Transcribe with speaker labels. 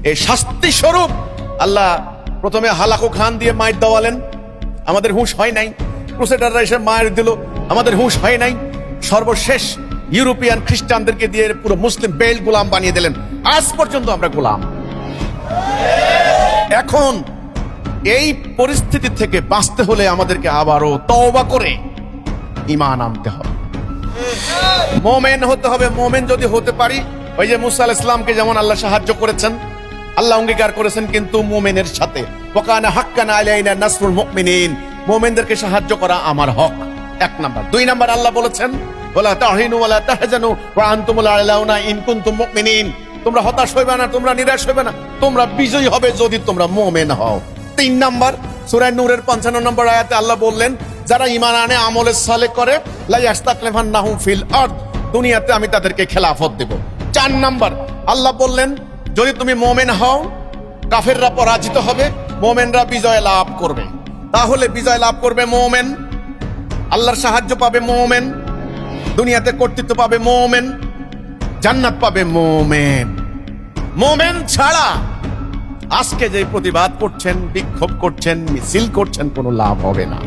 Speaker 1: এই শাস্তি স্বরূপ আল্লাহ প্রথমে হালাকু খান দিয়ে মাইর দেওয়ালেন, আমাদের হুঁশ হয় নাই। ক্রুসেডাররা এসে মায়ের দিল, আমাদের হুঁশ হয় নাই। সর্বশেষ ইউরোপিয়ান খ্রিস্টানদেরকে দিয়ে পুরো মুসলিম বেল্ট গোলাম বানিয়ে দিলেন। আজ পর্যন্ত আমরা গোলাম। এখন এই পরিস্থিতি থেকে বাঁচতে হলে আমাদেরকে আবারও তওবা করে ঈমান আনতে হবে, মুমিন হতে হবে। মুমিন যদি হতে পারি, ওই যে মুসা আলাইহিস সালামকে যেমন আল্লাহ সাহায্য করেছেন, আল্লাহ অঙ্গীকার করেছেন কিন্তু মুমিনের সাথে, ওয়া কানা হাক্কান আলাইনা নাসরুল মুমিনিন, মুমিনদেরকে সাহায্য করা আমার হক। এক নাম্বার। দুই নাম্বার, আল্লাহ বলেছেন ওয়ালা তাহিনু ওয়ালা তাহজানু ওয়া আনতুমুল আ'লাউনা ইন কুনতুম মুমিনিন, তোমরা হতাশ হইবে না, তোমরা নিরাশ হইবে না, তোমরা বিজয়ী হবে যদি তোমরা মুমিন হও। তিন নাম্বার, সূরা নূরের 55 নম্বর আয়াতে আল্লাহ বললেন যারা ঈমান আনে, আমলে সালেহ করে, লা ইয়াস্তাকলিফান্নাহুম ফিল আরদ, দুনিয়াতে আমি তাদেরকে খেলাফত দেব। চার নাম্বার, আল্লাহ বললেন যদি তুমি মুমিন হও, কাফেররা পরাজিত হবে, মুমিনরা বিজয় লাভ করবে। তাহলে বিজয় লাভ করবে মুমিন, আল্লাহর সাহায্য পাবে মুমিন, দুনিয়াতে কর্তৃত্ব পাবে মুমিন, জান্নাত পাবে মুমিন। মুমিন ছাড়া আজকে যে প্রতিবাদ করছেন, বিক্ষোভ করছেন, মিছিল করছেন, কোনো লাভ হবে না।